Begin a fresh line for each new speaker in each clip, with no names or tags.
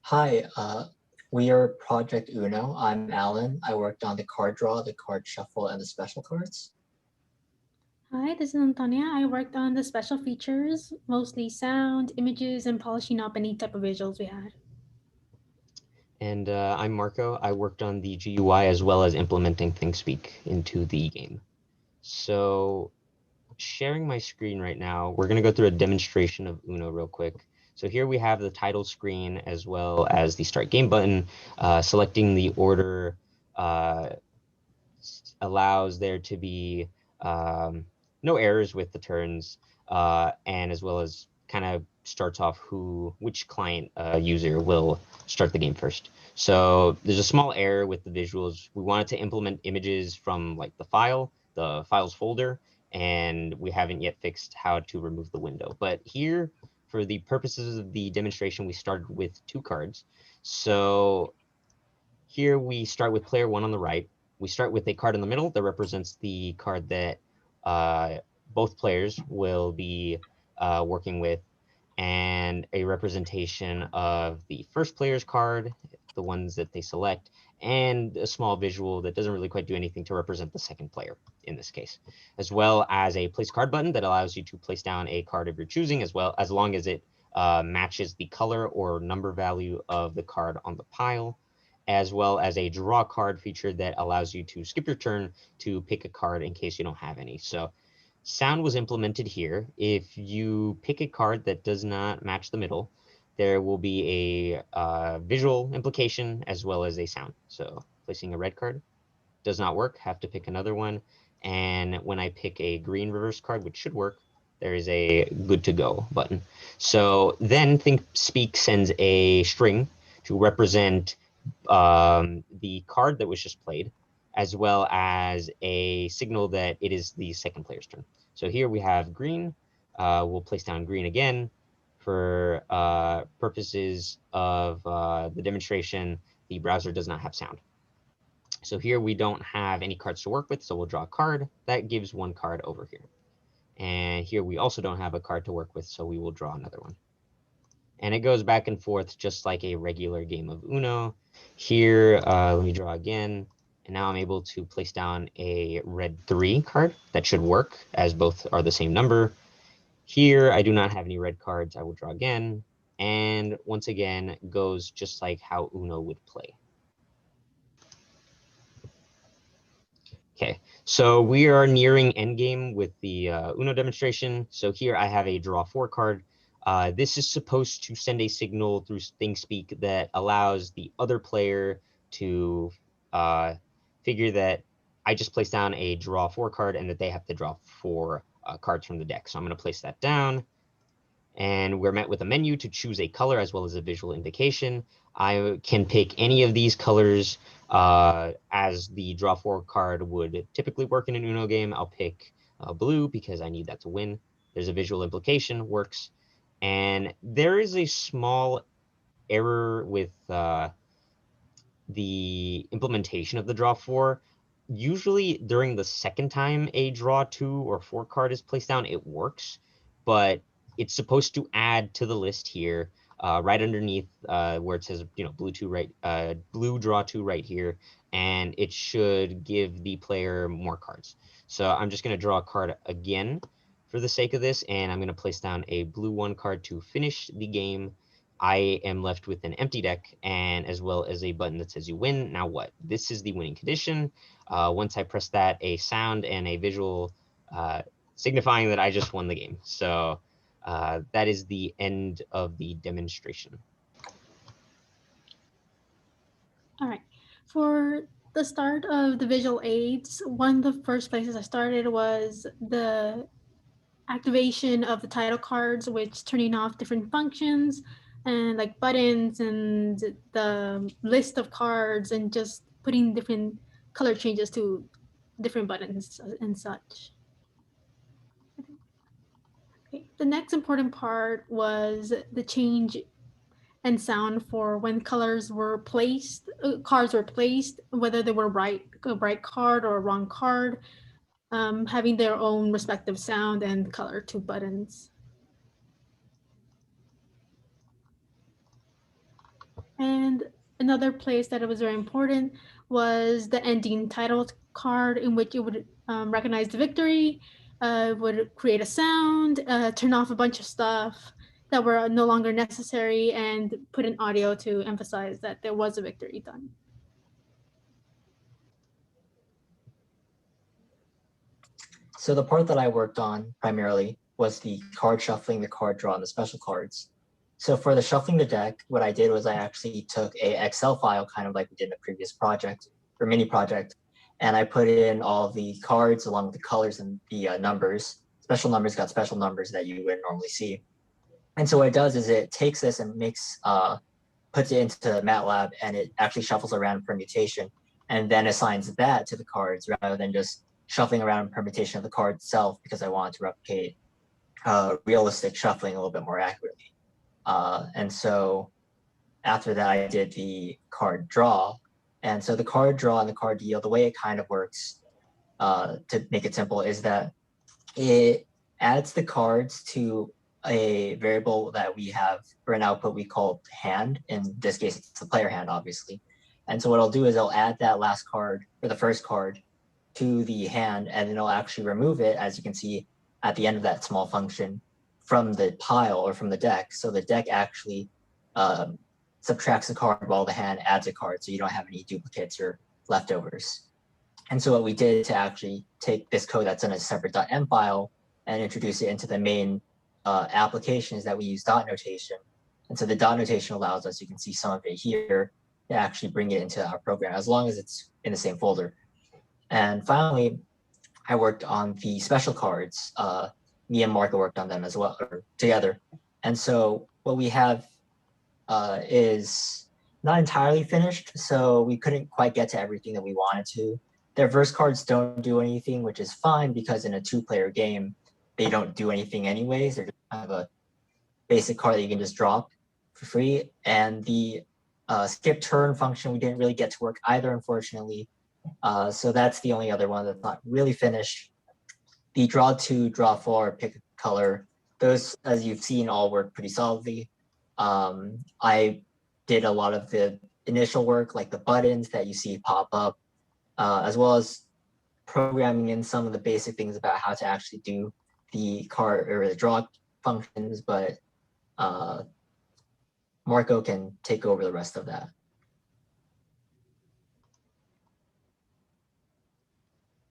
Hi, we are Project Uno. I'm Alan. I worked on the card draw, the card shuffle, and the special cards.
Hi, this is Antonia. I worked on the special features, mostly sound, images, and polishing up any type of visuals we had.
And I'm Marco. I worked on the GUI as well as implementing ThinkSpeak into the game. So sharing my screen right now, we're going to go through a demonstration of Uno real quick. So here we have the title screen as well as the start game button. Selecting the order allows there to be no errors with the turns, and as well as kind of starts off which client user will start the game first. So there's a small error with the visuals. We wanted to implement images from like the files folder, and we haven't yet fixed how to remove the window. But here, for the purposes of the demonstration, we started with 2 cards. So here we start with player 1 on the right. We start with a card in the middle that represents the card that both players will be working with, and a representation of the first player's card, the ones that they select, and a small visual that doesn't really quite do anything to represent the second player in this case, as well as a place card button that allows you to place down a card of your choosing, as long as it matches the color or number value of the card on the pile, as well as a draw card feature that allows you to skip your turn to pick a card in case you don't have any. So sound was implemented here. If you pick a card that does not match the middle, there will be a visual implication as well as a sound. So placing a red card does not work, have to pick another one. And when I pick a green reverse card, which should work, there is a good to go button. So then ThinkSpeak sends a string to represent the card that was just played, as well as a signal that it is the second player's turn. So here we have green. We'll place down green again. For purposes of the demonstration, the browser does not have sound. So here we don't have any cards to work with, so we'll draw a card. That gives 1 card over here. And here we also don't have a card to work with, so we will draw another one. And it goes back and forth just like a regular game of Uno. Here, let me draw again. And now I'm able to place down a red 3 card. That should work, as both are the same number. Here, I do not have any red cards. I will draw again. And once again, goes just like how Uno would play. Okay, so we are nearing endgame with the Uno demonstration. So here I have a draw 4 card. This is supposed to send a signal through ThinkSpeak that allows the other player to figure that I just placed down a draw 4 card and that they have to draw 4 cards from the deck. So I'm going to place that down. And we're met with a menu to choose a color as well as a visual indication. I can pick any of these colors as the draw 4 card would typically work in an Uno game. I'll pick blue because I need that to win. There's a visual implication, works. And there is a small error with the implementation of the draw 4. Usually during the second time a draw 2 or 4 card is placed down, it works, but it's supposed to add to the list here, right underneath where it says, blue draw 2 right here, and it should give the player more cards. So I'm just going to draw a card again for the sake of this, and I'm going to place down a blue 1 card to finish the game. I am left with an empty deck, and as well as a button that says you win. Now what? This is the winning condition. Once I press that, a sound and a visual signifying that I just won the game. So that is the end of the demonstration.
All right. For the start of the visual aids, one of the first places I started was the activation of the title cards, which turning off different functions and like buttons and the list of cards and just putting different color changes to different buttons and such. Okay. The next important part was the change and sound for when colors were placed, cards were placed, whether they were a right card or a wrong card, having their own respective sound and color to buttons. And another place that it was very important was the ending title card, in which it would recognize the victory, would create a sound, turn off a bunch of stuff that were no longer necessary, and put in audio to emphasize that there was a victory done.
So the part that I worked on primarily was the card shuffling, the card draw, and the special cards. So for the shuffling the deck, what I did was I actually took a Excel file, kind of like we did in the previous project or mini project, and I put in all the cards along with the colors and the numbers. Special numbers got special numbers that you wouldn't normally see. And so what it does is it takes this and puts it into MATLAB, and it actually shuffles around permutation and then assigns that to the cards rather than just shuffling around permutation of the card itself, because I wanted to replicate realistic shuffling a little bit more accurately. And so after that, I did the card draw. And so the card draw and the card deal, the way it kind of works, to make it simple, is that it adds the cards to a variable that we have for an output we call hand. In this case, it's the player hand, obviously. And so what I'll do is I'll add that last card, or the first card, to the hand, and then I'll actually remove it, as you can see at the end of that small function, from the pile or from the deck. So the deck actually subtracts a card while the hand adds a card, so you don't have any duplicates or leftovers. And so what we did to actually take this code that's in a separate .m file and introduce it into the main applications that we use dot notation. And so the dot notation allows us, you can see some of it here, to actually bring it into our program as long as it's in the same folder. And finally, I worked on the special cards. Me and Marco worked on them as well, or together. And so what we have is not entirely finished, so we couldn't quite get to everything that we wanted to. Their verse cards don't do anything, which is fine, because in a two-player game, they don't do anything anyways. They're just kind of a basic card that you can just drop for free. And the skip turn function, we didn't really get to work either, unfortunately. So that's the only other one that's not really finished. The draw 2, draw 4, pick a color, those, as you've seen, all work pretty solidly. I did a lot of the initial work, like the buttons that you see pop up, as well as programming in some of the basic things about how to actually do the card or the draw functions, but Marco can take over the rest of that.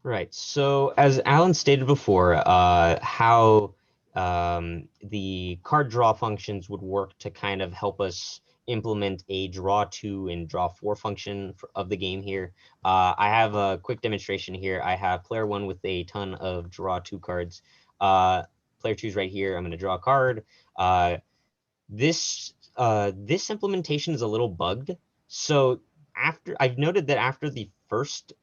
Right. So as Alan stated before, how the card draw functions would work to kind of help us implement a draw 2 and draw 4 function of the game here. I have a quick demonstration here. I have player 1 with a ton of draw 2 cards. Player 2 is right here. I'm going to draw a card. This implementation is a little bugged. So I've noted that after the first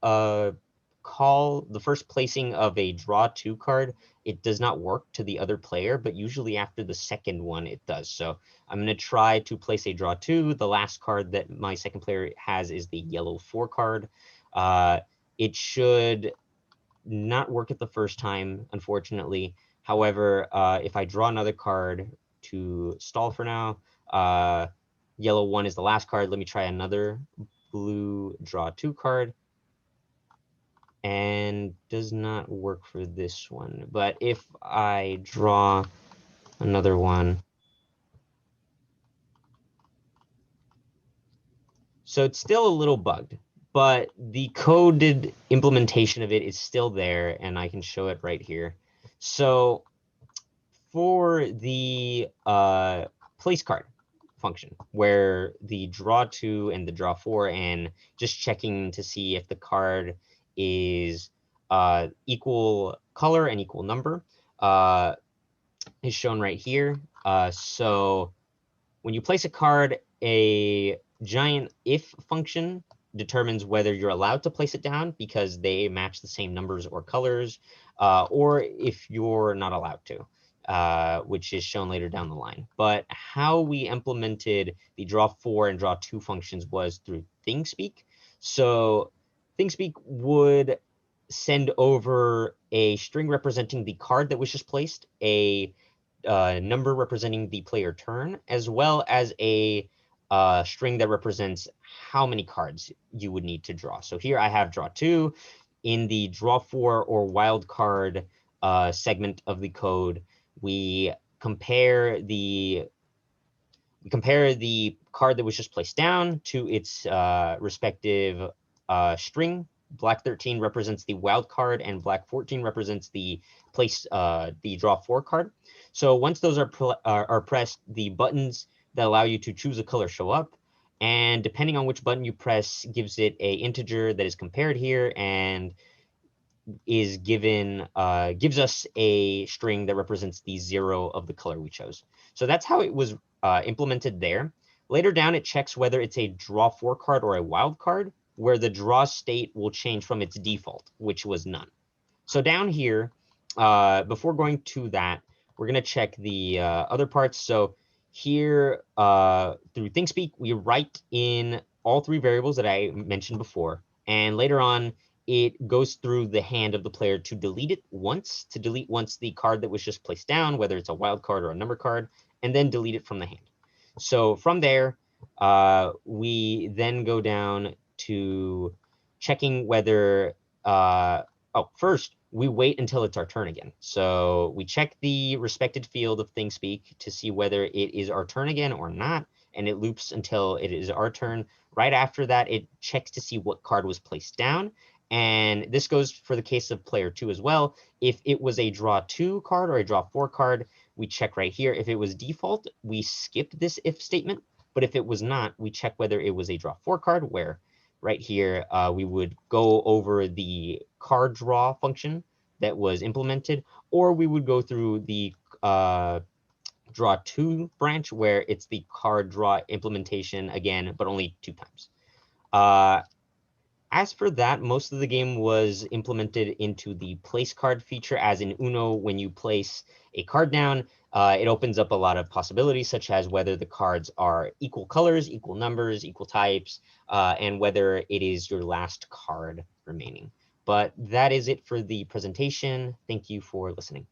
the first placing of a draw 2 card, it does not work to the other player, but usually after the second one it does. So I'm going to try to place a draw 2. The last card that my second player has is the yellow 4 card. It should not work at the first time, unfortunately. However, if I draw another card to stall for now, yellow 1 is the last card. Let me try another blue draw 2 card. And does not work for this one. But if I draw another one, so it's still a little bugged, but the coded implementation of it is still there, and I can show it right here. So for the place card function, where the draw 2 and the draw 4, and just checking to see if the card is equal color and equal number, is shown right here. So when you place a card, a giant if function determines whether you're allowed to place it down because they match the same numbers or colors, or if you're not allowed to, which is shown later down the line. But how we implemented the draw 4 and draw 2 functions was through ThingSpeak. So ThingSpeak would send over a string representing the card that was just placed, a number representing the player turn, as well as a a string that represents how many cards you would need to draw. So here I have draw 2. In the draw 4 or wild card segment of the code, we compare the card that was just placed down to its respective string. Black 13 represents the wild card, and black 14 represents the the draw 4 card. So once those are pressed, the buttons that allow you to choose a color show up, and depending on which button you press, gives it a integer that is compared here, and is gives us a string that represents the 0 of the color we chose. So that's how it was implemented there. Later down, it checks whether it's a draw 4 card or a wild card, where the draw state will change from its default, which was none. So down here, before going to that, we're going to check the other parts. So here, through ThinkSpeak, we write in all 3 variables that I mentioned before. And later on, it goes through the hand of the player to delete it once, the card that was just placed down, whether it's a wild card or a number card, and then delete it from the hand. So from there, we then go down to checking whether, first, we wait until it's our turn again. So we check the respected field of ThinkSpeak to see whether it is our turn again or not, and it loops until it is our turn. Right after that, it checks to see what card was placed down, and this goes for the case of player 2 as well. If it was a draw 2 card or a draw 4 card, we check right here. If it was default, we skip this if statement, but if it was not, we check whether it was a draw 4 card, where right here, we would go over the card draw function that was implemented, or we would go through the draw 2 branch, where it's the card draw implementation again, but only 2 times. As for that, most of the game was implemented into the place card feature, as in Uno, when you place a card down, it opens up a lot of possibilities, such as whether the cards are equal colors, equal numbers, equal types, and whether it is your last card remaining. But that is it for the presentation. Thank you for listening.